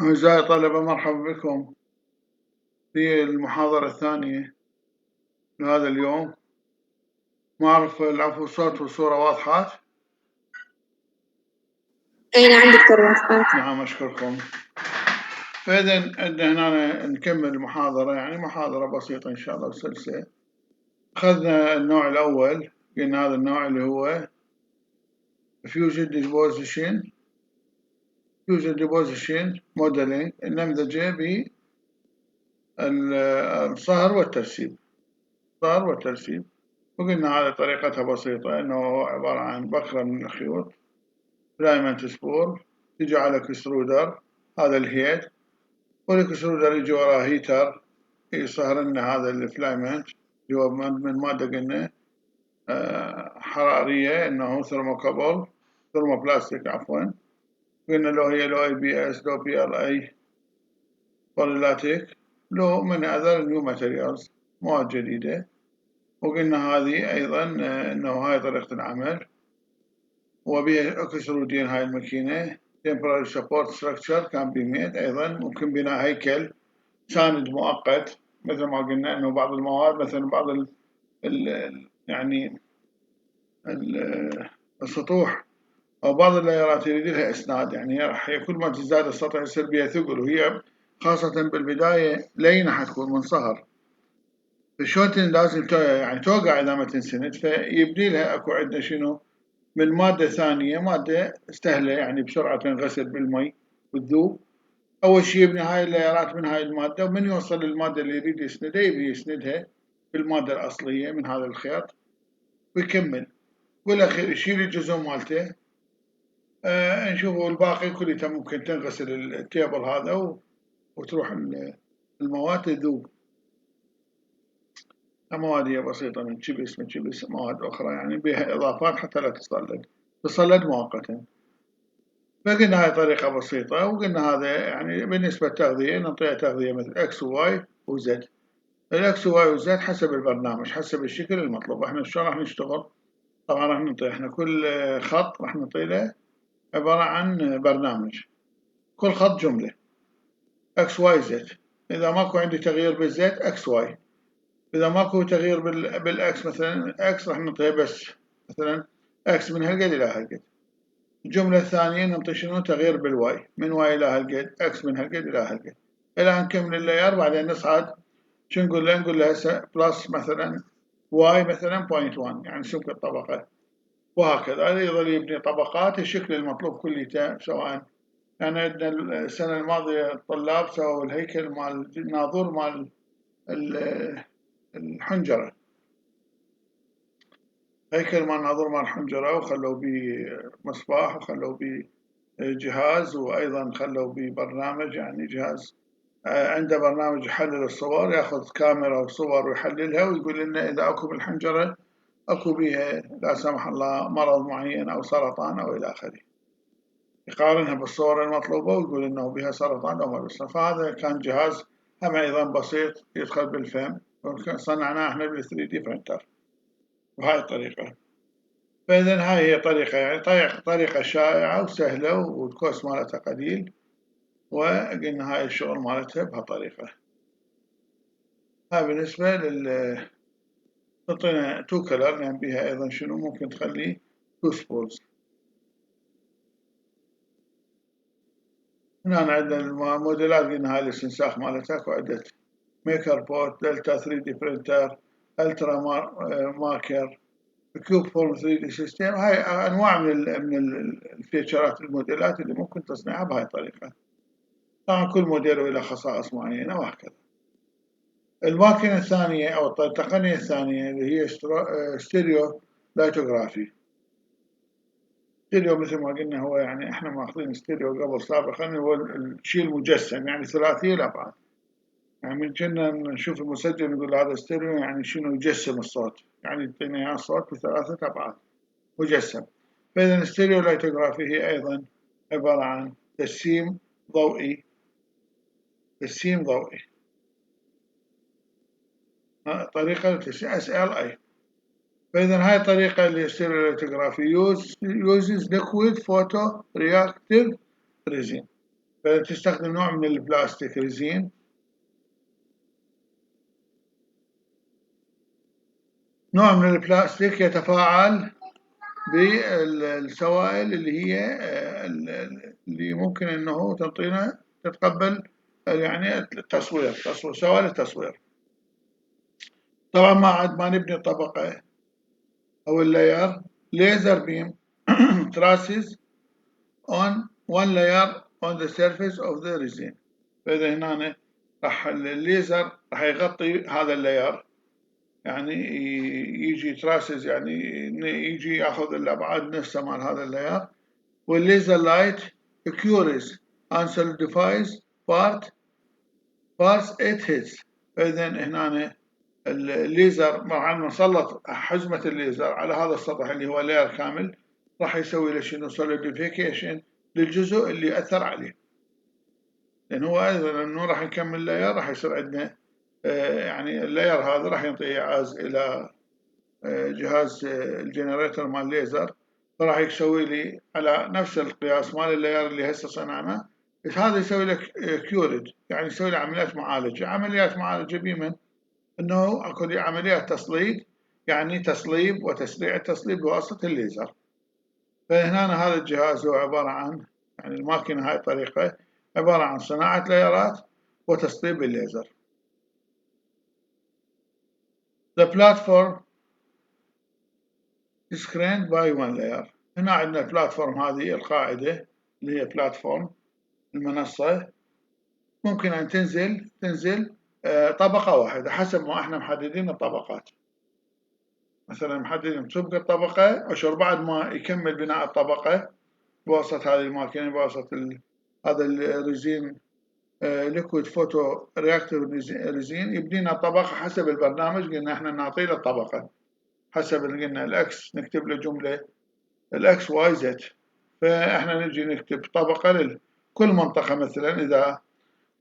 أعزائي الطلبة، مرحبا بكم في المحاضرة الثانية لهذا اليوم. ما أعرف العفو، الصوت والصورة واضحات؟ أي نعم دكتور واضحات. نعم، أشكركم. فإذا عندنا هنا نكمل المحاضرة، يعني محاضرة بسيطة إن شاء الله وسلسة. أخذنا النوع الأول، قلنا هذا النوع اللي هو Fusion Deposition Modeling، النمذجة بالصهر والترسيب. وقلنا هذه طريقتها بسيطة، إنه عبارة عن بكرة من الخيوط فلايمنت سبور، تجي على كسرودر، هذا الهيد، والكسرودر يجي وراه هيتر يصهر لنا هذا الفلايمنت اللي هو من مادة قلنا حرارية، إنه ثرموبلاستيك عفوا. قلنا لو هي لو ABS، لو PLA، بوليلاتيك، لو من هذا النيو ماتيريالز، مواد جديدة. وقلنا هذه أيضا إنه هاي طريقة العمل، وبها اكسرودين هاي الماكينة. temporary support structure can be made، أيضا ممكن بناء هيكل ساند مؤقت، مثل ما قلنا إنه بعض المواد مثلا بعض يعني السطوح أو بعض اللايرات يريد لها إسناد، يعني راح كل ما تزداد السطح يصير بها ثقل، وهي خاصة بالبداية لينة حتكون من صهر، فشلون لازم يعني توقع إذا ما تنسند، فيبني لها أكو عندنا شنو من مادة ثانية، مادة سهلة يعني بسرعة تنغسل بالمي وتذوب. أول شيء يبني هاي اللايرات من هاي المادة، ومن يوصل للمادة اللي يريد يسندها يبي يسندها بالمادة الأصلية من هذا الخيط ويكمل، والأخير يشيل الجزء مالته. نشوفوا الباقي كله ممكن تنغسل التيبل هذا وتروح المواد تذوب. مواد هي بسيطة من شبس مواد أخرى يعني بها إضافات حتى لا تصلد مؤقتا. فقلنا هاي طريقة بسيطة، وقلنا هذا يعني بالنسبة للتغذية نعطيها تغذية مثل X و Y و Z. الإكس وواي وزد حسب البرنامج، حسب الشكل المطلوب. احنا شلون راح نشتغل؟ طبعا راح نعطي احنا كل خط راح نعطي له عبارة عن برنامج، كل خط جملة X Y Z. إذا ماكو عندي تغيير بالزد X Y، إذا ماكو تغيير بالإكس مثلا إكس راح نعطيها بس مثلا إكس من هالقد إلى هالقد. الجملة الثانية نعطي شنو تغيير بالواي، من واي إلى هالقد، إكس من هالقد إلى هالقد، إلى أن نكمل اللاير. بعدين نصعد شو نقول له؟ نقول له هسه بلس مثلا واي مثلا 0.1 يعني سمك الطبقة، وهكذا يظل يبني طبقات الشكل المطلوب كليته. سواء يعني عندنا السنة الماضية الطلاب سووا الهيكل مال الناظور مال الحنجرة، هيكل مال ناظور مال الحنجرة، وخلوا بيه مصباح وخلوا بيه جهاز، وأيضا خلوا بيه برنامج، يعني جهاز عنده برنامج يحلل الصور، ياخذ كاميرا وصور ويحللها ويقول لنا إذا أكو بالحنجرة أكو بها لا سمح الله مرض معين أو سرطان أو إلى آخره، يقارنها بالصور المطلوبة ويقول إنه بها سرطان أو مرض. فهذا كان جهاز هم أيضا بسيط يدخل بالفم، صنعناه احنا بال 3 دي برنتر بهاي الطريقة. فإذا هاي هي طريقة، يعني طريقة شائعة وسهلة والكوست مالتها قليل، وقلنا هاي الشغل مالتها بهالطريقة. هاي بالنسبة تعطينا تو كلر، يعني بها أيضا شنو ممكن تخلي تو سبولز. هنا عندنا الموديلات، قلنا هاي الاستنساخ مالتها اكو عدة: ميكر بورت، دلتا 3 دي برينتر، الترا ماركر، كيوب فورم 3 دي سيستم. هاي انواع من الفيتشرات الموديلات اللي ممكن تصنيعها بهاي الطريقة. طبعا كل موديل له خصائص معينة وهكذا. الماكينة الثانية أو التقنية الثانية اللي هي ستيريو لايتوغرافي. ستيريو مثل ما قلنا هو يعني احنا ماخذين ستيريو قبل سابقا، هو الشيء المجسم يعني ثلاثي الأبعاد. يعني من كنا نشوف المسجل نقول هذا ستيريو، يعني شنو يجسم الصوت، يعني يعطينا اياه صوت بثلاثة أبعاد مجسم. فإذا الستيريو لايتوغرافي هي أيضا عبارة عن تجسيم ضوئي، طريقة SLI. فإذا هاي الطريقة اللي الستيريوليتوغرافي uses liquid photo reactive resin. فتستخدم نوع من البلاستيك ريزين، نوع من البلاستيك يتفاعل بالسوائل اللي هي اللي ممكن انه تعطينا تتقبل يعني التصوير، سوائل التصوير. طبعا ما نبني الطبقة او اللاير، ليزر بيم traces on one layer on the surface of the resin. فإذا هنا راح الليزر راح يغطي هذا اللاير، يعني يجي تراسز، يعني يجي ياخذ الابعاد نفسها مال هذا اللاير، والليزر لايت cures and solidifies parts it hits. فاذا هنا الليزر مع انه نسلط حزمه الليزر على هذا السطح اللي هو لاير كامل، راح يسوي له شنو؟ solidification للجزء اللي اثر عليه، لان هو ايضا انه راح نكمل لاير، راح يصير عندنا يعني اللاير هذا راح ينطي ايعاز الى جهاز الجنريتر مال الليزر، فراح يسوي لي على نفس القياس مال اللاير اللي هسه صنعناه، هذا يسوي لك كيورد، يعني يسوي له عمليات معالجه. عمليات معالجه بمن؟ انه اكو عمليات تصليد، يعني تصليب وتسريع التصليب بواسطه الليزر. فهنا هذا الجهاز هو عباره عن، يعني الماكينه هاي الطريقه عباره عن صناعه لايرات وتصليب بالليزر. The platform screened by one layer. هنا عندنا البلاتفورم، هذه القاعدة اللي هي بلاتفورم المنصة، ممكن أن تنزل طبقة واحدة حسب ما احنا محددين الطبقات. مثلا محددين سمك الطبقة أشهر، بعد ما يكمل بناء الطبقة بواسطة هذه الماكينة، بواسطة هذا الريزين ليكويد فوتو رياكتيف ريزين، يبنينا الطبقة حسب البرنامج. قلنا احنا نعطي له الطبقة حسب اللي قلنا الأكس، نكتب له جملة الأكس واي زد، فإحنا نجي نكتب طبقة لكل منطقة. مثلا إذا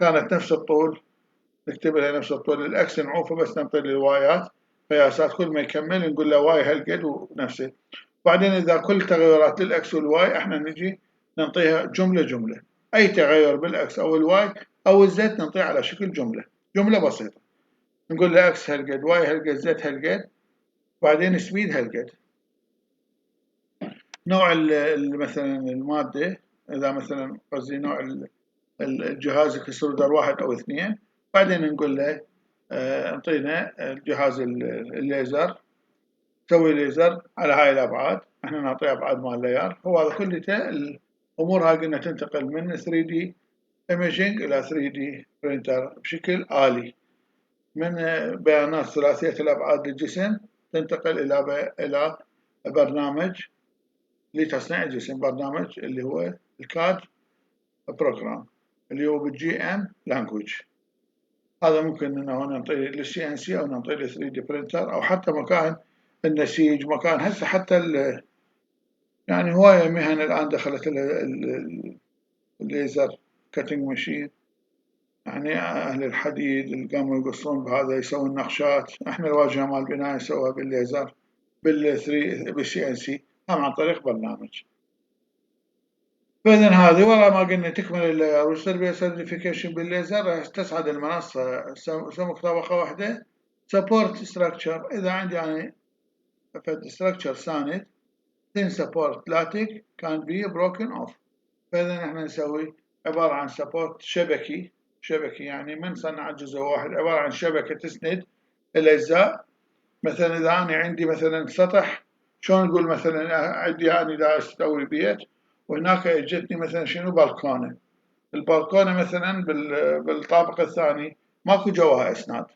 كانت نفس الطول نكتب لها نفس الطول، الأكس نعوفه بس ننطي الوايات قياسات، كل ما يكمل نقول له واي هالقد ونفسه. بعدين إذا كل تغيرات للأكس والواي إحنا نجي ننطيها جملة جملة، أي تغير بالأكس أو الواي أو الزد ننطيه على شكل جملة بسيطة. نقول له أكس هالقد، واي هالقد، زد هالقد، بعدين سبيد هالقد. نوع مثلا المادة، إذا مثلا قصدي نوع الجهاز اكسترودر 1 أو 2، بعدين نقول له انطينا الجهاز الليزر، سوي ليزر على هاي الأبعاد، احنا نعطيه أبعاد مال اللاير. هو هذا كلها الأمور هاي قلنا تنتقل من 3D imaging إلى 3D printer بشكل آلي، من بيانات ثلاثية الأبعاد للجسم تنتقل إلى برنامج لتصنيع الجسم، برنامج اللي هو الكاد بروجرام اللي هو بالجي ام لانجويج. هذا ممكن انه نعطيه للسي ان سي او نعطيه لل 3 دي برينتر، او حتى مكان النسيج، مكان هسه حتى يعني هوايه مهن الان دخلت الليزر كاتنج ماشين، يعني اهل الحديد اللي قاموا يقصون بهذا يسوون نقشات، احنا الواجهه مال البناء نسويها بالليزر بالسي ان سي، هم عن طريق برنامج. فإذا هذه والله ما قلنا تكمل اللاير ويصير بها سيرتيفيكيشن بالليزر، راح تسعد المنصة سمك طبقة واحدة. سبورت ستراكشر، إذا عندي يعني فد ستراكشر ساند then support LaTeX can be broken off. فإذا احنا نسوي عبارة عن سبورت شبكي يعني من صنع جزء واحد، عبارة عن شبكة تسند الأجزاء. مثلا إذا أنا عندي مثلا سطح، شلون نقول مثلا عندي أنا دا أسوي بيت وهناك اجتني مثلا شنو بالكونة، البالكونة مثلا بالطابق الثاني ماكو جواها اسناد،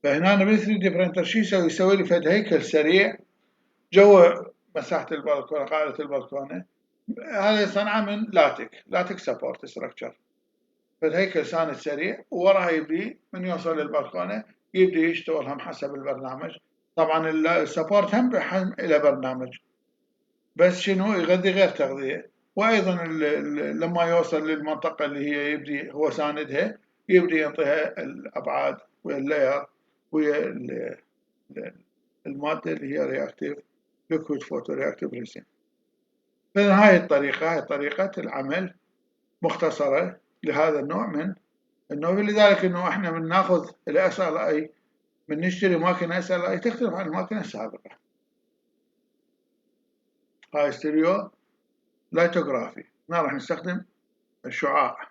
فهنا بال 3 دي برينتر شو يسوي؟ يسوي لي فد هيكل سريع جوا مساحة البالكونة، قاعدة البالكونة. هذا صنعه من لاتك سبورت ستراكشر، فد هيكل ساند سريع، ووراها يبدي من يوصل للبالكونة يبدي يشتغل هم حسب البرنامج. طبعا السبورت هم إلى برنامج، بس شنو يغذي غير تغذية. وأيضا لما يوصل للمنطقة اللي هي يبدي هو ساندها، يبدي ينطيها الأبعاد واللاير والمادة اللي هي رياكتيف ليكويد فوتو رياكتيف ريسين. فإذا هاي الطريقة هاي طريقة العمل مختصرة لهذا النوع من النوع، لذلك إنه إحنا بناخذ ال SLI بنشتري ماكينة SLI تختلف عن الماكينة السابقة. هاي ستيريو لايتوغرافي، هنا راح نستخدم الشعاع،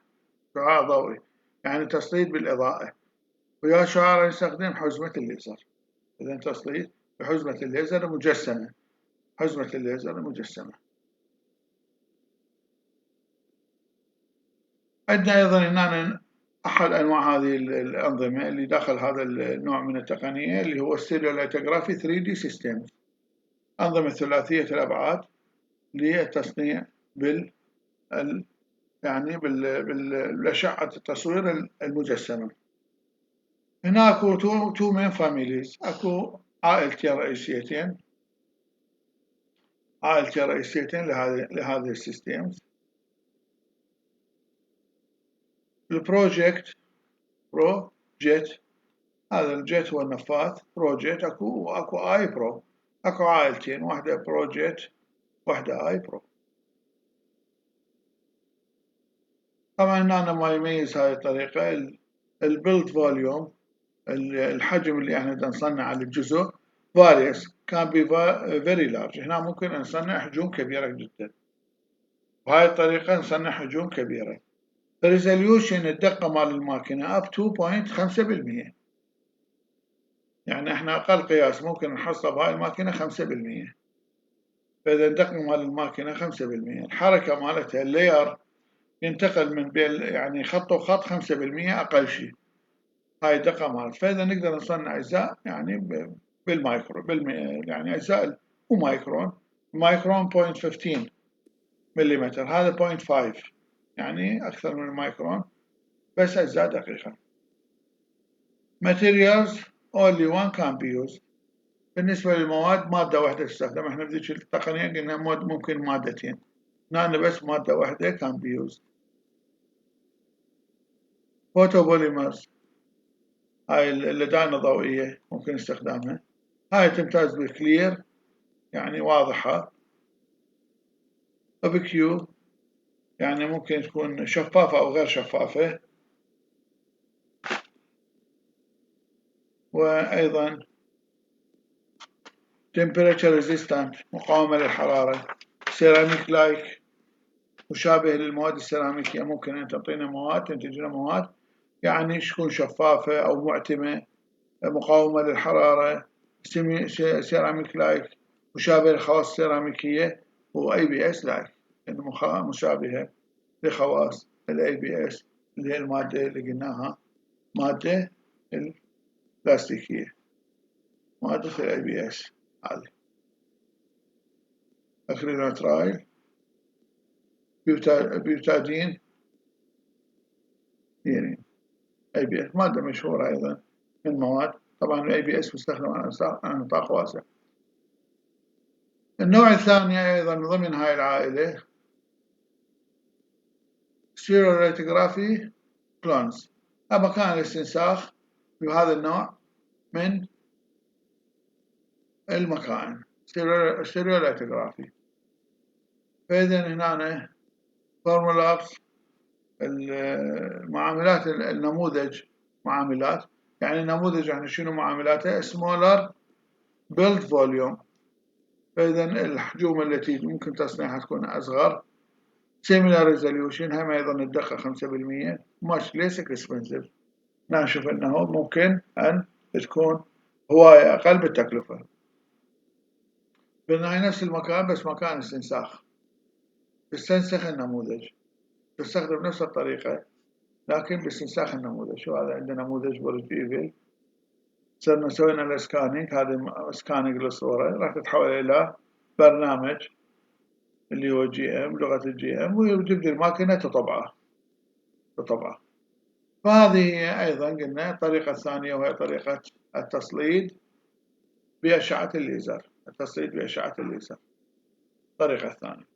شعاع ضوئي يعني تسليط بالإضاءة، ويا شعاع راح نستخدم حزمة الليزر. إذا تسليط بحزمة الليزر المجسمة، حزمة الليزر المجسمة. عندنا أيضا هنا أحد أنواع هذه الأنظمة اللي داخل هذا النوع من التقنية اللي هو ستيريولايتوغرافي 3D سيستم، أنظمة ثلاثية الأبعاد للتصنيع يعني بالأشعة التصوير المجسمة. هنا أكو تو مين فاميليز، أكو عائلتين رئيسيتين، لهذه السيستمز. البروجيت هذا الجيت هو النفاث، بروجيت اكو اي برو، اكو عائلتين، واحدة بروجيت واحدة اي برو. طبعا هنا ما يميز هاي الطريقة البيلد فوليوم، الحجم اللي احنا نصنع على الجزء various can be very large. هنا ممكن نصنع حجوم كبيرة جدا، بهاي الطريقة نصنع حجوم كبيرة. الريزوليوشن الدقة مال الماكينة up to 0.5%، يعني احنا اقل قياس ممكن نحصله بهاي الماكينة 5%. فاذا الدقة مال الماكينة 5%، الحركة مالتها اللاير ينتقل من بين يعني خط وخط 5% اقل شيء، هاي الدقة مالت. فاذا نقدر نصنع اجزاء يعني بالمايكرو يعني اجزاء مو مايكرون 0.15 ملم، هذا 0.5 يعني اكثر من المايكرون، بس اجزاء دقيقة. materials only one can be used. بالنسبة للمواد مادة واحدة تستخدم، احنا بذيك التقنية قلنا ممكن مادتين، هنا بس مادة واحدة can be used. photopolymers هاي اللدائن الضوئية ممكن استخدامها، هاي تمتاز بالكلير يعني واضحة، وبكيو يعني ممكن تكون شفافة أو غير شفافة، وأيضا temperature resistant مقاومة للحرارة، ceramic like مشابه للمواد السيراميكية، ممكن أن تعطينا مواد تنتج لنا مواد يعني تكون شفافة أو معتمة، مقاومة للحرارة، سيراميك لايك مشابه للخواص السيراميكية، و ABS لايك مشابهة لخواص ABS اللي هي المادة اللي قلناها مادة البلاستيكية، مادة ABS هذه أكريلونيترايل بيوتادين يعني ABS مادة مشهورة أيضا من مواد، طبعا ABS مستخدم على نطاق واسع. النوع الثاني أيضا ضمن هاي العائلة ستيريوليتوغرافي كلونز، مكان الاستنساخ بهذا النوع من المكائن ستيريوليتوغرافي. فإذا هنا فورمولاكس المعاملات النموذج معاملات، يعني النموذج يعني شنو معاملاته smaller build volume، فإذا الحجوم التي ممكن تصنيعها تكون أصغر. similar resolution هم أيضا الدقة 5%، much less expensive، نشوف أنه ممكن أن تكون هواية أقل بالتكلفة. بالنهاية نفس المكان بس مكان استنساخ، تستنسخ النموذج، تستخدم نفس الطريقة لكن باستنساخ النموذج. شو هذا؟ عندنا نموذج برج إيفل، صرنا سوينا الاسكانينج، هذا سكانينج للصورة راح تتحول إلى برنامج اللي هو GM لغة الGM، ويجيب لي الماكينة تطبعه. فهذه أيضا قلنا الطريقة الثانية وهي طريقة التسليط بأشعة الليزر، الطريقة الثانية.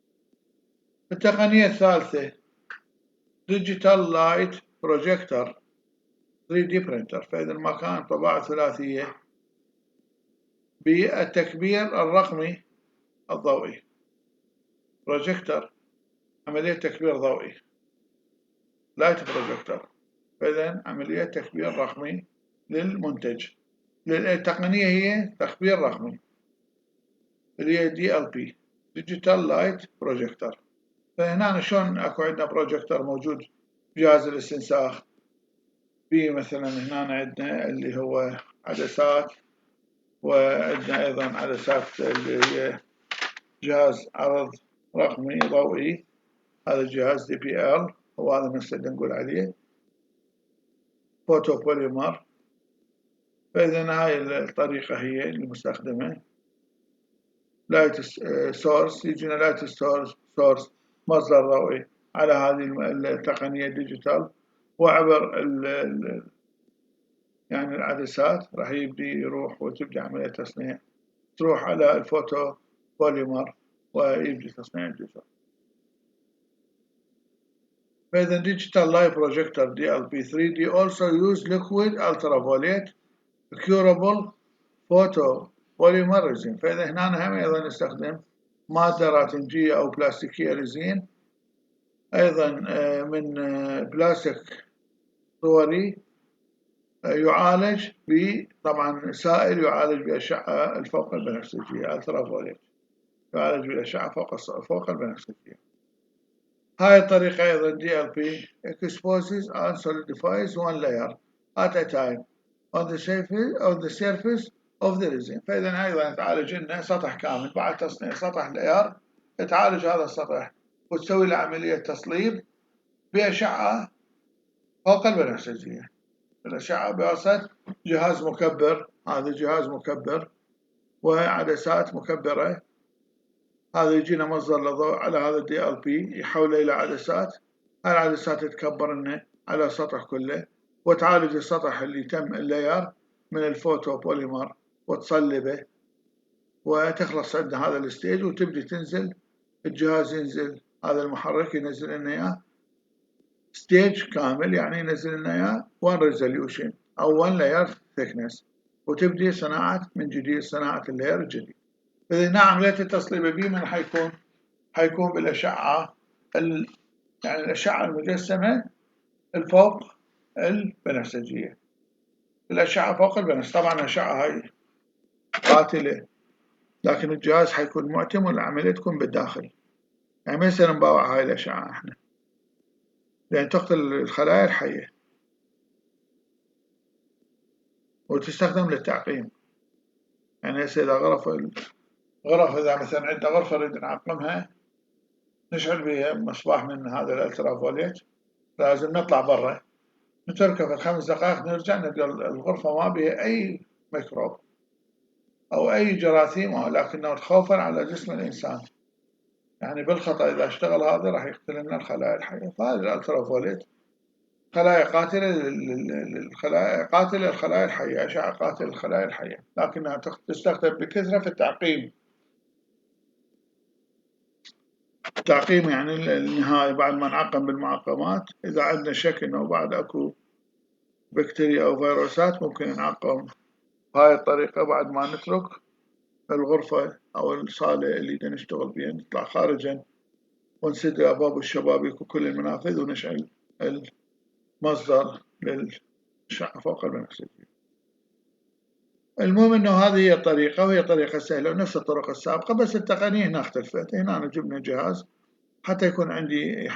التقنية الثالثة Digital Light Projector 3D Printer، فإذا المكان طباعة ثلاثية بالتكبير الرقمي الضوئي، بروجيكتور عملية تكبير ضوئي. لايت بروجيكتور. فإذا عملية تكبير رقمي للمنتج. التقنية هي تكبير رقمي اللي هي DLP Digital Light Projector. فهنا شلون اكو عندنا بروجيكتور موجود بجهاز الاستنساخ، في مثلا هنا عندنا اللي هو عدسات، وعندنا ايضا عدسات اللي هي جهاز عرض رقمي ضوئي، هذا الجهاز DPL، وهذا نفسه اللي نقول عليه فوتو بوليمر. فإذا هاي الطريقة هي المستخدمة. لايت سورس، يجينا لايت سورس مصدر ضوئي على هذه التقنية الديجيتال، وعبر يعني العدسات راح يبدي يروح وتبدأ عملية تصنيع، تروح على الفوتو بوليمر ويبدي تصنيع الجزء. فإذا digital light projector DLP3D also use liquid ultraviolet curable photo polymer resin. فإذا هنا هم أيضا نستخدم مادة راتنجية أو بلاستيكية ريزين، أيضا من بلاستيك صوري، يعالج طبعا سائل يعالج بأشعة الفوق البنفسجية الترافوليت، يعالج بالأشعة فوق البنفسجية. هاي الطريقة أيضا DLP exposes and solidifies one layer at a time on the surface of the resin. فإذا أيضا تعالج لنا سطح كامل بعد تصنيع سطح لاير، تعالج هذا السطح وتسوي له عملية تصليب بأشعة فوق البنفسجية، الأشعة بواسطة جهاز مكبر، هذا جهاز مكبر وعدسات مكبرة. هذا يجينا مصدر للضوء على هذا DLP يحوله إلى عدسات، هالعدسات تتكبر لنا على السطح كله وتعالج السطح اللي تم اللاير من الفوتو بوليمر وتصلبه، وتخلص عندنا هذا الستيج وتبدي تنزل الجهاز، ينزل هذا المحرك ينزل لنا اياه ستيج كامل، يعني ينزل لنا اياه 1 ريزوليوشن او 1 لاير ثيكنس، وتبدي صناعة من جديد، صناعة اللاير الجديد. فإذا هنا عملية التصليب بي من حيكون بالأشعة يعني الأشعة المجسمة الفوق البنفسجية، الأشعة فوق البنفسجية. طبعا الأشعة هاي قاتلة، لكن الجهاز حيكون معتم والعملية تكون بالداخل، يعني ما يصير نباوع هاي الأشعة احنا، لأن تقتل الخلايا الحية وتستخدم للتعقيم. يعني هسه إذا غرف إذا مثلا عندنا غرفة نريد نعقمها، نشعل بها مصباح من هذا الالترافوليت، لازم نطلع برا نتركه في 5 دقائق، نرجع نلقى الغرفة ما بها أي ميكروب أو أي جراثيم، لكنه خوفا على جسم الإنسان، يعني بالخطأ إذا اشتغل هذا راح يقتل لنا الخلايا الحية. فهذا الالترافوليت خلايا قاتلة الخلايا الحية، أشعة قاتلة الخلايا الحية، لكنها تستخدم بكثرة في التعقيم. التعقيم يعني النهاية بعد ما نعقم بالمعقمات، إذا عندنا شك إنه بعد أكو بكتيريا أو فيروسات ممكن نعقم بهاي الطريقة. بعد ما نترك الغرفة أو الصالة اللي نشتغل بها نطلع خارجا ونسد أبواب الشبابيك وكل المنافذ ونشعل المصدر للأشعة فوق البنفسجية. المهم إنه هذه هي الطريقة، وهي طريقة سهلة ونفس الطرق السابقة، بس التقنية هنا اختلفت. هنا جبنا جهاز حتى يكون عندي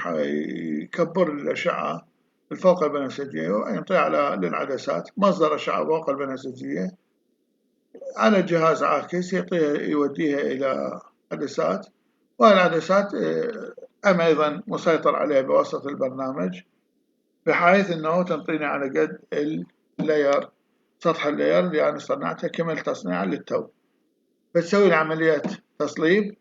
يكبر الأشعة الفوق البنفسجية وينطي للعدسات مصدر أشعة فوق البنفسجية على جهاز عاكس يوديها إلى عدسات، والعدسات أيضا مسيطر عليها بواسطة البرنامج، بحيث أنه تنطيني على قد اللاير، سطح اللاير اللي أنا صنعته كمل تصنيعا للتو. بتسوي العملية تصليب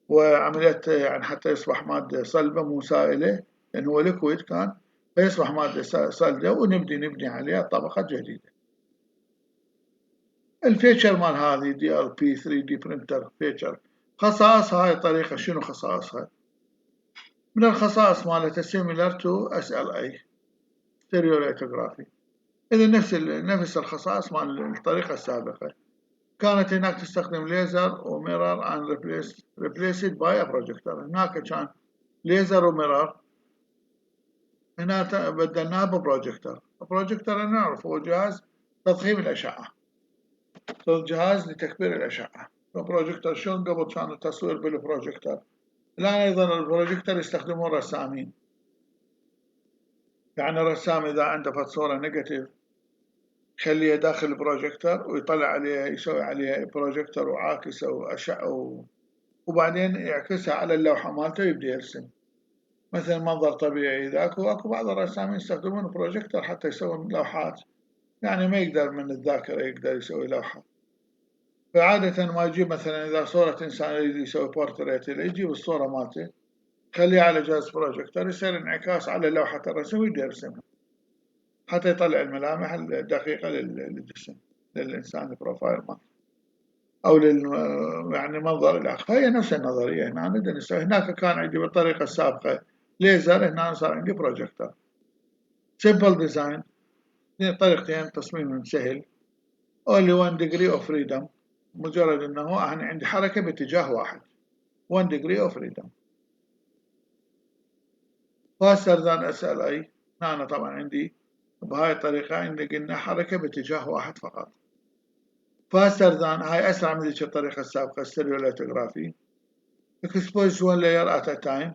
وعملية يعني حتى يصبح مادة صلبة مو سائلة، لأن هو ليكويد كان، فيصبح مادة صلبة ونبني عليها طبقة جديدة. الفيتشر مال هذه DLP 3D printer فيتشر، خصائص هاي الطريقة شنو خصائصها؟ من الخصائص مالتها similar to SLA stereolithography، إذا نفس الخصائص مال الطريقة السابقة. كانت هناك تستخدم ليزر وميرر and replaced by a projector. هناك كان ليزر وميرر، هنا بدلناه ببروجيكتور. البروجيكتور نعرف هو جهاز تضخيم الأشعة، جهاز لتكبير الأشعة. البروجيكتور شلون قبل كان التصوير بالبروجيكتور، الآن أيضا البروجيكتور يستخدمون رسامين. يعني الرسام إذا عنده صورة نيجاتيف يخليها داخل البروجيكتور ويطلع عليها، يسوي عليها بروجيكتور وعاكس وأشعة وبعدين يعكسها على اللوحة مالته ويبدأ يرسم مثل منظر طبيعي. اكو بعض الرسامين يستخدمون بروجيكتور حتى يسوون لوحات، يعني ما يقدر من الذاكرة يقدر يسوي لوحة. فعادة ما يجيب مثلا إذا صورة إنسان يريد يسوي بورتريت، يجيب الصورة مالته يخليها على جهاز بروجيكتور، يصير انعكاس على لوحة الرسم ويقدر يرسمها حتى يطلع الملامح الدقيقة للجسم للإنسان البروفايل مالته أو يعني منظر الآخر. فهي نفس النظرية هنا نقدر نسوي. هناك كان عندي بالطريقة السابقة ليزر، هنا صار عندي بروجيكتور. سيمبل ديزاين، طريقتين تصميم سهل. only 1 degree of freedom، مجرد انه انا عندي حركة باتجاه واحد، 1 degree of freedom. faster than SLA، هنا طبعا عندي بهاي الطريقة عندي قلنا حركة باتجاه واحد فقط. faster than، هاي أسرع من ذيك الطريقة السابقة الستيريوليتوغرافي. expose one layer at a time،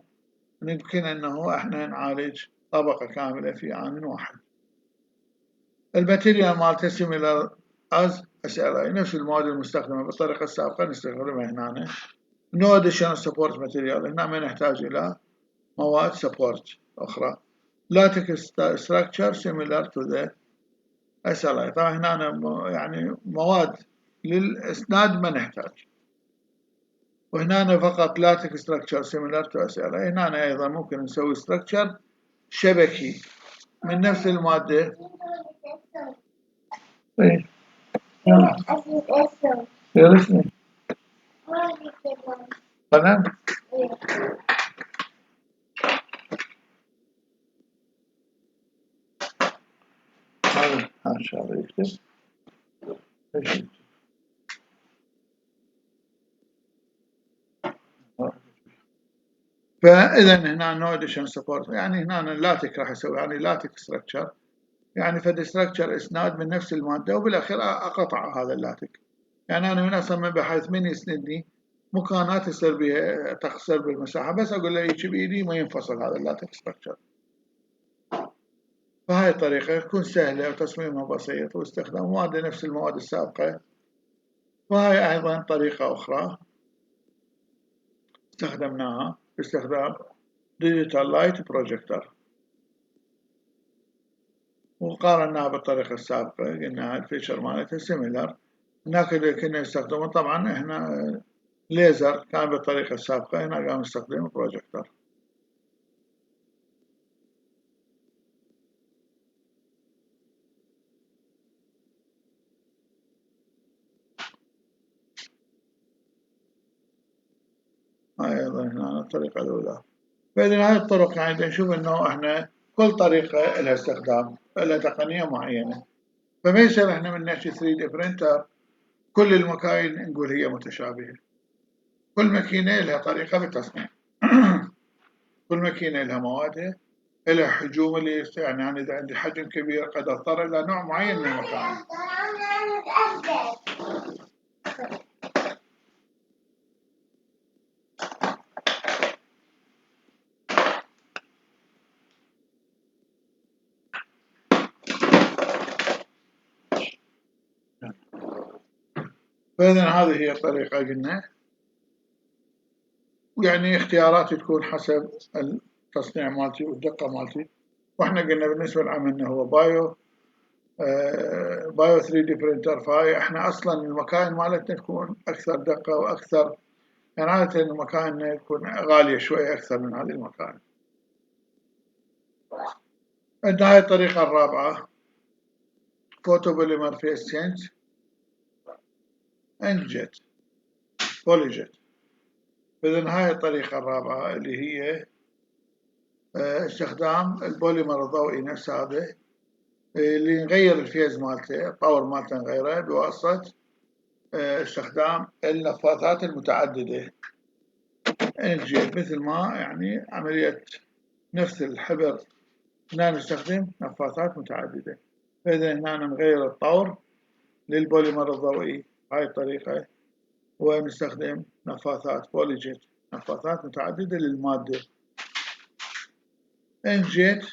يمكن أنه إحنا نعالج طبقة كاملة في آن واحد. الماتيريال مالته similar as SLA، نفس المواد المستخدمة بالطريقة السابقة نستخدمها هنا. no additional support material، هنا ما نحتاج إلى مواد support أخرى. latex structure similar to the SLA، طبعا هنا يعني مواد للإسناد ما نحتاج. وهنا فقط latex structure similar to SLA. هنا أيضا ممكن نسوي structure شبكي من نفس المادة. إيه يرسمي قلم. هذا إن شاء الله يكتب. فإذا هنا نو اديشن سبورت، يعني هنا اللاتك راح يسوي يعني لاتك ستراكشر، يعني فد ستراكشر اسناد من نفس الماده وبالاخير اقطع هذا اللاتك. يعني انا من اصمم بحيث من يسندني مكانات يصير بها تخسر بالمساحه، بس اقول له يجي بايدي ما ينفصل هذا اللاتك ستراكشر. فهاي الطريقه تكون سهله وتصميمها بسيط واستخدام ماده نفس المواد السابقه. وهاي ايضا طريقه اخرى استخدمناها باستخدام ديجيتال لايت بروجيكتور، وقارناها بالطريقة السابقة قلنا الفيشر مالتها سيميلر. هناك اللي كنا نستخدمه طبعا احنا ليزر كان بالطريقة السابقة، هنا قام نستخدم بروجيكتور. هاي أيضا هنا الطريقة الأولى. فإذا هاي الطرق يعني نشوف إنه إحنا كل طريقة لها استخدام، لها تقنية معينة. فما يصير إحنا من نحكي 3D برينتر كل المكاين نقول هي متشابهة. كل ماكينة لها طريقة بالتصنيع. كل ماكينة لها موادها، لها حجوم اللي يعني أنا إذا عندي حجم كبير قد أضطر إلى نوع معين من المكان. فإذا هذه هي الطريقة قلنا، ويعني اختياراتي تكون حسب التصنيع مالتي والدقة مالتي. وإحنا قلنا بالنسبة لعملنا هو بايو 3 دي برينتر، فهاي إحنا أصلا المكاين مالتنا تكون أكثر دقة وأكثر، يعني عادة المكاين تكون غالية شوية أكثر من هذه المكاين. عندنا هاي الطريقة الرابعة فوتوبوليمر فيس تشينج انجت بوليجت. إذن هاي الطريقة الرابعة اللي هي استخدام البوليمر الضوئي نفس هذا اللي نغير الفيز مالته، الباور مالته نغيره بواسطة استخدام النفاثات المتعددة انجت، مثل ما يعني عملية نفس الحبر هنا نستخدم نفاثات متعددة. فإذا هنا نغير الطور للبوليمر الضوئي هاي الطريقة، ونستخدم نفاثات بوليجيت، نفاثات متعددة للمادة. انجيت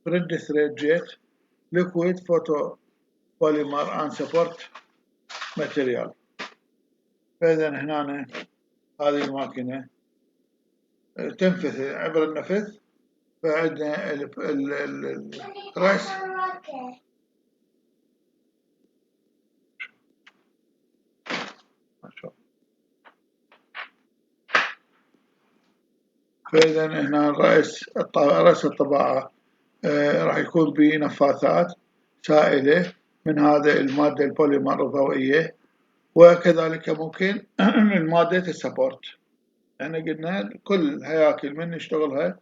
بريد ثريد جيت liquid photo polymer and support material. فإذا هنا هذه الماكينة تنفث عبر النفث، فعندنا الرأس فإذا هنا رأس الطباعة راح يكون بنفاثات سائلة من هذا المادة البوليمر الضوئية، وكذلك ممكن من مادة السبورت. احنا قلنا كل هياكل من نشتغلها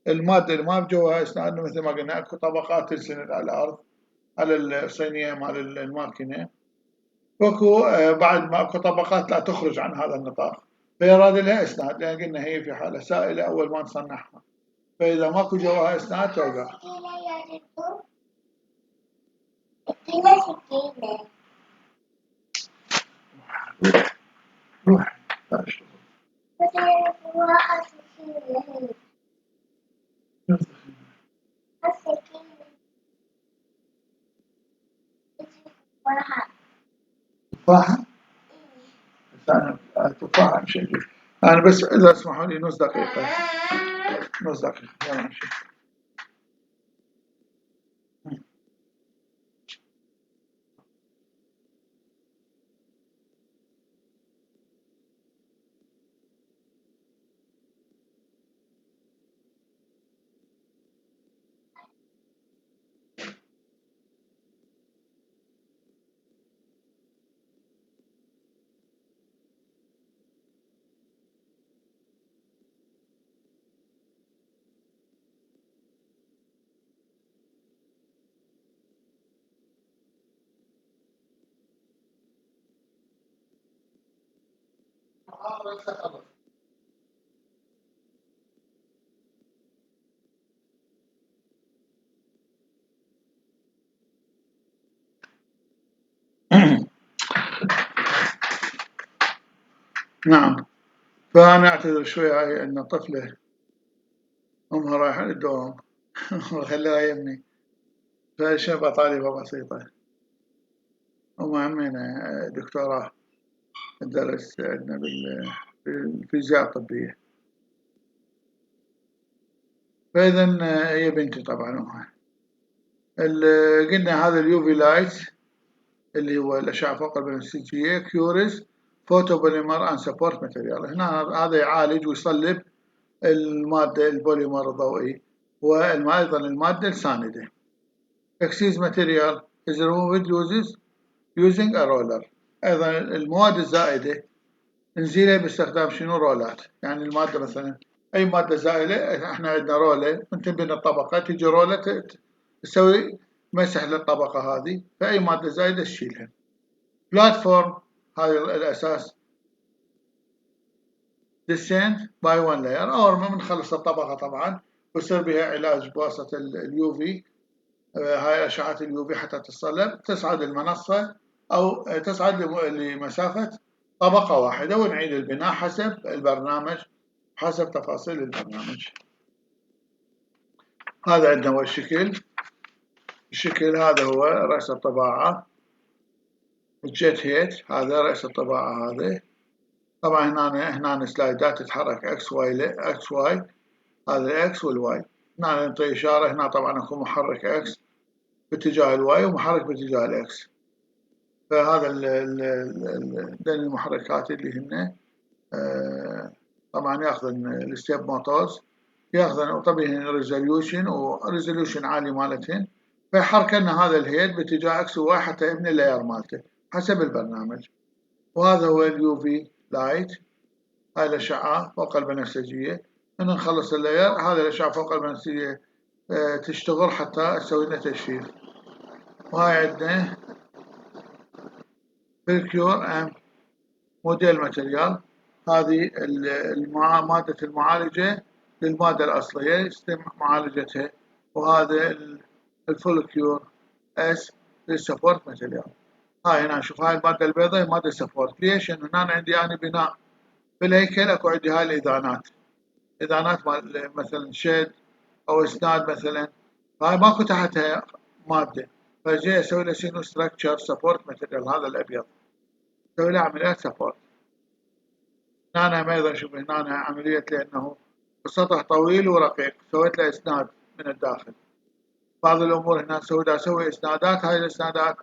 المادة اللي ما بجوها اسناد، مثل ما قلنا اكو طبقات تنسند على الارض على الصينية مال الماكينة، واكو بعد ما اكو طبقات لا تخرج عن هذا النطاق، فيراد لها اسناد، لان قلنا هي في حالة سائلة اول ما نصنعها، فاذا ماكو جواها اسناد توقع. روح تفاحة؟ تفاحة مش شيء. أنا بس إذا اسمحوا لي نص دقيقة، نص دقيقة يلا نمشي. نعم، فأنا أعتذر شوي هاي أن طفلة أمها رايحة للدوام وخليها يمي، فشبه طالبة بسيطة. أمها عمينا دكتوراه تدرس عندنا بالفيزياء الطبية، فإذا هي بنتي طبعا أمها. قلنا هذا اليوفي لايت اللي هو الأشعة فوق البنفسجية كيوريز فوتو بوليمر أند سبورت ماتيريال. هنا هذا يعالج ويصلب المادة البوليمر الضوئي وأيضا المادة الساندة. Excess material is removed using a roller. أيضا المواد الزائدة نزيلها باستخدام شنو؟ رولات. يعني المادة مثلا أي مادة زائلة احنا عندنا رولة من بين الطبقة تيجي رولة تسوي مسح للطبقة هذه، فأي مادة زائدة تشيلها. بلاتفورم هذا الأساس descend by one layer، أول ما بنخلص الطبقة طبعا ويصير بها علاج بواسطة اليوفي، هاي أشعة اليوفي حتى تصلب تصعد المنصة أو تصعد لمسافة طبقة واحدة، ونعيد البناء حسب البرنامج، حسب تفاصيل البرنامج. هذا عندنا هو الشكل هذا هو رأس الطباعة الجيت هيت، هذا رأس الطباعة هذا. طبعا هنا سلايدات تتحرك اكس واي، هذا الاكس والواي. هنا نعطي اشاره، هنا طبعا اكو محرك اكس باتجاه الواي ومحرك باتجاه الاكس، فهذا المحركات اللي هن طبعا ياخذن الستيب موتورز، ياخذن طبعا ريزوليوشن عالي مالتهن، فيحركن هذا الهيد باتجاه اكس وواي حتى يبني اللاير مالته حسب البرنامج. وهذا هو اليوفي لايت، هاي الأشعة فوق البنفسجية. من نخلص اللاير هذا الأشعة فوق البنفسجية تشتغل حتى تسوي لنا تجفيف. وهاي عندنا بالكيور ام موديل ماتريال، هذه مادة المعالجة للمادة الأصلية يتم معالجتها، وهذا الفولكيور اس للسبورت ماتيريال. هاي هنا شوف هاي المادة البيضاء هي مادة سبورت. ليش؟ إنه هنا عندي أنا بناء بالهيكل أكو عندي هاي الإذانات، إذانات مال مثلا شيد أو إسناد مثلا، هاي ماكو تحتها مادة، فجاي أسوي له شنو ستراكشر سبورت ماتيريال، هذا الأبيض أسوي له عمليات سبورت. هنا أيضا شوف هنا عملية لأنه السطح طويل ورقيق سويت له إسناد من الداخل. بعض الأمور هنا أسوي إسنادات، هاي الإسنادات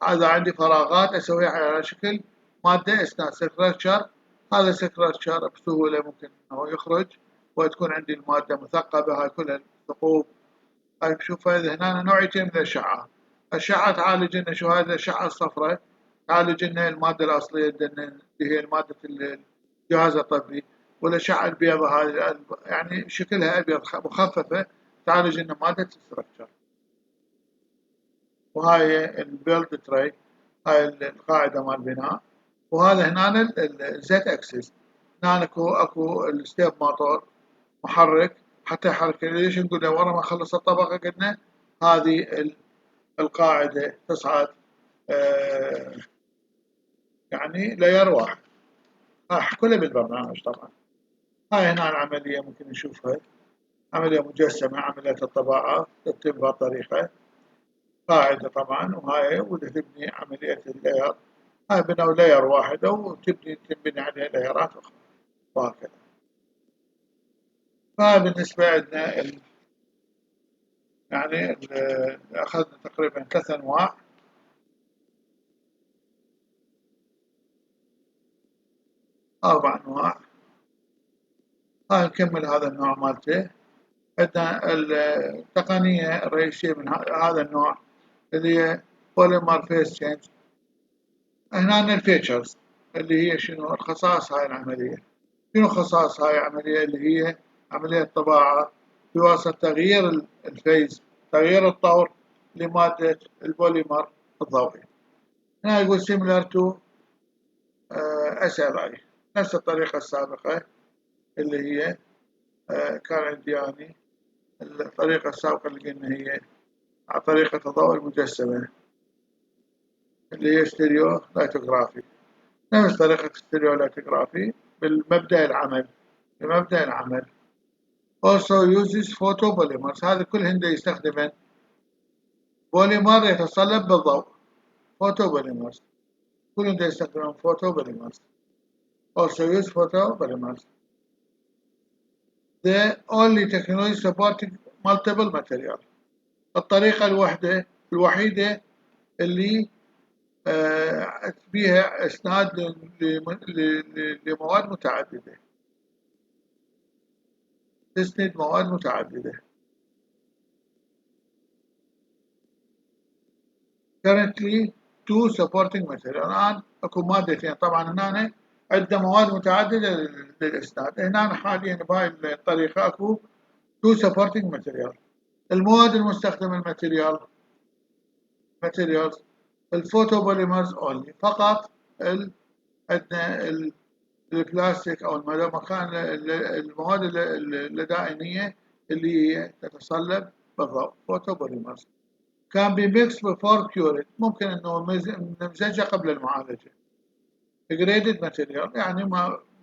إذا عندي فراغات أسويها على شكل مادة إسناد سكرتشر، هذا السكرتشر بسهولة ممكن أنه يخرج وتكون عندي المادة مثقبة، هاي كلها الثقوب. هاي نشوفها هنا نوعيتين من الأشعة. أشعة تعالج لنا شو هذه الأشعة الصفراء تعالج لنا المادة الأصلية اللي هي مادة الجهاز الطبي، والأشعة البيضاء هذه يعني شكلها أبيض مخففة تعالج لنا مادة الستركشر. وهاي البيلد تري، هاي القاعدة مال البناء. وهذا هنا الزيت اكسس، هنا اكو الستيب موتور محرك حتى يحرك. ليش نقول ورا ما اخلص الطبقة قلنا هذه القاعدة تصعد يعني لاير واحد، كلها بالبرنامج طبعا. هاي هنا العملية ممكن نشوفها، عملية مجسمة، عملية الطباعة تتم بهالطريقة، قاعدة طبعا، وهاي وتبني عملية اللاير. هاي بنوا لاير واحدة تبني عليها لايرات أخرى وهكذا. فبالنسبة لنا يعني أخذنا تقريبا 3 أنواع. 4 أنواع. هاي نكمل هذا النوع مالته. عندنا التقنية الرئيسية من هذا النوع اللي هي بوليمر فيس تشينج. هنا الفيتشرز اللي هي شنو الخصائص هاي العملية. شنو خصائص هاي العملية؟ اللي هي عملية طباعة بواسطة تغيير الفيز، تغيير الطور لمادة البوليمر الضوئي. هنا يقول similar to SLI، نفس الطريقة السابقة اللي هي كان عندي يعني الطريقة السابقة اللي قلنا هي على طريقة الضوء المجسمة اللي هي ستيريو لايتوغرافي، نفس طريقة ستيريو لايتوغرافي بالمبدأ العمل. بمبدأ العمل also uses photopolymers، هذا كلهن يستخدمن بوليمر يتصلب بالضوء، photopolymers كلهن يستخدمون photopolymers also use photopolymers. The only technology supporting multiple material، الطريقة الوحيدة اللي بيها إسناد لمواد متعددة، تسند مواد متعددة. currently two supporting material، الآن أكو مادتين طبعا هنا عندنا مواد متعددة للإسناد. هنا حاليا بهاي الطريقة أكو two supporting material. المواد المستخدمة materials الفوتوبوليمرز اونلي، فقط عندنا البلاستيك او المكان المواد اللدائنيه اللي هي تتصلب بالضوء فوتوبوليمرز. كان بي ميكس بفور كيوريت، ممكن انه نمزجها قبل المعالجه. جريدد ماتيريال يعني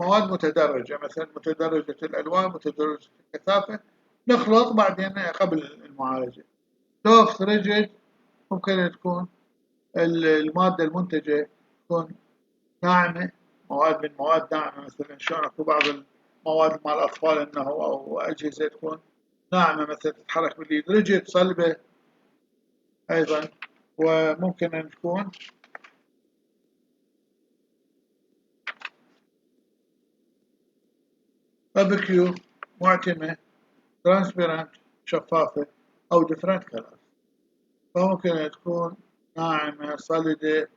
مواد متدرجه، مثلا متدرجه الالوان، متدرجه الكثافه، نخلط بعدين قبل المعالجه. سوفت ريجيد ممكن تكون المادة المنتجة تكون ناعمة، مواد من مواد ناعمة، مثلا شلون اكو بعض المواد مال الأطفال إنه أو أجهزة تكون ناعمة مثلا تتحرك باليد. ريجيد صلبة أيضا. وممكن أن تكون بابكيو معتمة، ترانسبيرنت شفافة، أو ديفرنت كلر. فممكن أن تكون ناعمة، صلدة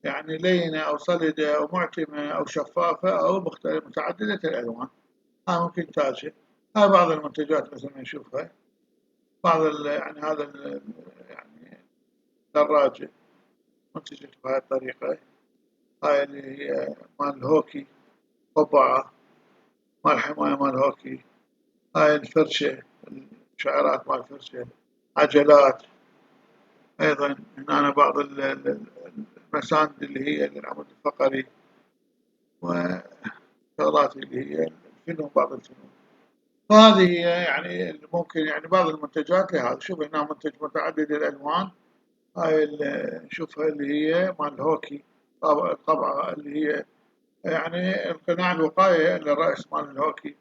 يعني لينة، أو صلدة، أو معتمة، أو شفافة، أو متعددة الألوان. ممكن تاجر. هاي بعض المنتجات مثل ما نشوفها، بعض يعني هذا يعني دراجة منتجة بهاي الطريقة. هاي اللي هي مال الهوكي، قبعة مال حماية مال هوكي. هاي الفرشة، الشعيرات مال الفرشة، عجلات. أيضا هنا بعض المساند اللي هي للعمود الفقري، وشغلات اللي هي الفنون، بعض الفنون. فهذه هي يعني ممكن يعني بعض المنتجات لهذا. شوف هنا منتج متعدد الألوان. هاي نشوفها اللي هي مال الهوكي، الطبعة اللي هي يعني القناع الوقائي للرأس مال الهوكي.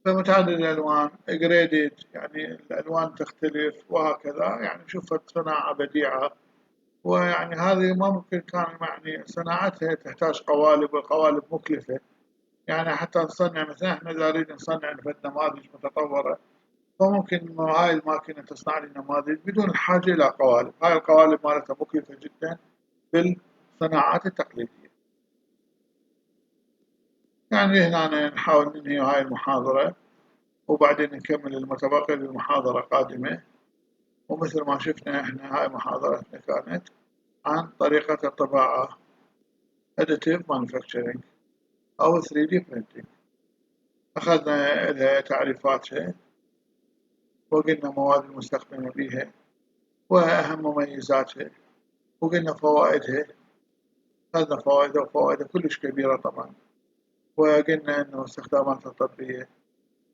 فمتعدد الألوان جريدد، يعني الألوان تختلف وهكذا. يعني شوفت صناعة بديعة. ويعني هذه ما ممكن كان يعني صناعتها تحتاج قوالب، والقوالب مكلفة. يعني حتى نصنع مثلا احنا إذا نريد نصنع نماذج متطورة، فممكن إنه هاي الماكينة تصنع لي نماذج بدون الحاجة إلى قوالب. هاي القوالب مالتها مكلفة جدا بالصناعات التقليدية. يعني هنا نحاول ننهي هاي المحاضرة، وبعدين نكمل المتبقي بمحاضرة قادمة. ومثل ما شفنا احنا هاي محاضرتنا كانت عن طريقة الطباعة additive manufacturing أو 3D printing. أخذنا لها تعريفاتها، وقلنا مواد المستخدمة بها، وأهم مميزاتها، وقلنا فوائدها. أخذنا فوائدها، وفوائدها كلش كبيرة طبعا. وقلنا أنه استخداماتها التطبيقية،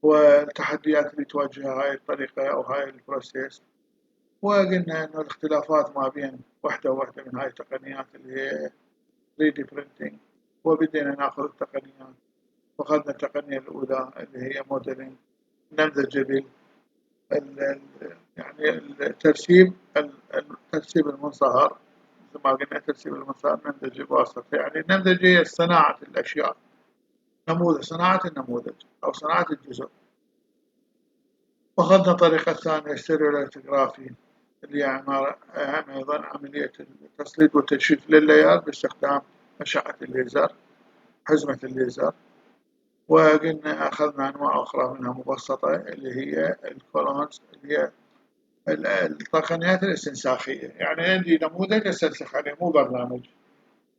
والتحديات اللي تواجهها هاي الطريقة أو هاي البروسيس. وقلنا أنه الاختلافات ما بين واحدة وواحدة من هاي التقنيات اللي هي 3D printing. وبدينا ناخذ التقنيات، وأخذنا التقنية الأولى اللي هي موديلينج، نمذجة يعني الترسيب المنصهر. مثل ما قلنا ترسيب المنصهر نمذجة بواسطة، يعني النمذجة هي صناعة الأشياء، نموذج، صناعة النموذج أو صناعة الجزء. وأخذنا طريقة ثانية ستيريوليتوغرافي، اللي هي أيضا عملية التسليط والتجفيف لللاير باستخدام أشعة الليزر، حزمة الليزر. وقلنا أخذنا أنواع أخرى منها مبسطة، اللي هي الكولونز، اللي هي التقنيات الاستنساخية. يعني عندي نموذج استنسخ عليه، مو برنامج،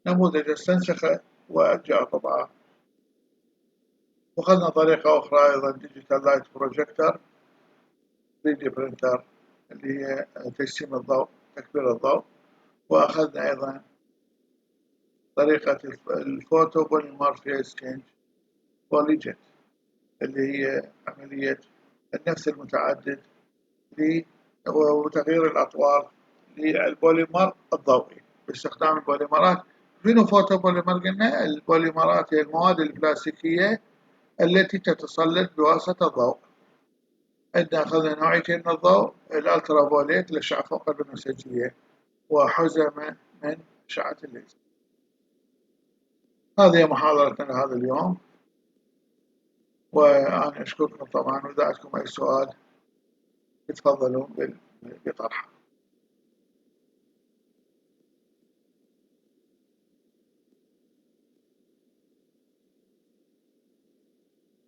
نموذج استنسخه وأرجع طبعه. وأخذنا طريقة أخرى أيضا ديجيتال لايت بروجيكتور 3D برينتر، اللي هي تجسيم الضوء، تكبير الضوء. وأخذنا أيضا طريقة الفوتو بوليمر فيز تشينج بوليجيت، اللي هي عملية النفس المتعدد وتغيير الأطوار للبوليمر الضوئي باستخدام البوليمرات. شنو فوتو بوليمر؟ قلنا البوليمرات هي المواد البلاستيكية التي تتسلط بواسطة الضوء. عندنا أخذنا نوعيتين من الضوء، الألترا فايوليت الأشعة فوق البنفسجية، وحزمة من أشعة الليزر. هذه محاضرتنا لهذا اليوم، وأنا أشكركم طبعا. وإذا عندكم أي سؤال تفضلوا بطرحه.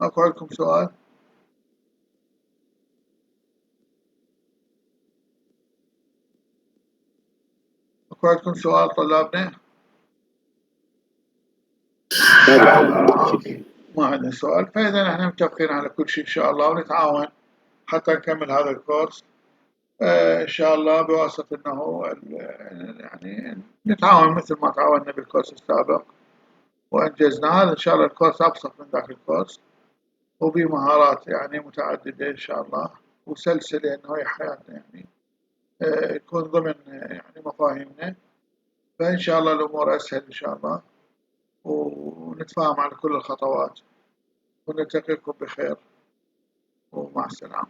أكو عندكم سؤال؟ أكو عندكم سؤال طلابنا؟ ما عندنا سؤال. فإذا احنا متفقين على كل شيء إن شاء الله، ونتعاون حتى نكمل هذا الكورس إن شاء الله، بواسطة أنه يعني نتعاون مثل ما تعاوننا بالكورس السابق وأنجزنا. هذا إن شاء الله الكورس أبسط من ذاك الكورس، وبمهارات يعني متعددة إن شاء الله، وسلسلة أنه هي حياتنا يعني يكون ضمن يعني مفاهيمنا. فإن شاء الله الأمور أسهل إن شاء الله، ونتفاهم على كل الخطوات. ونلتقيكم بخير، ومع السلامة.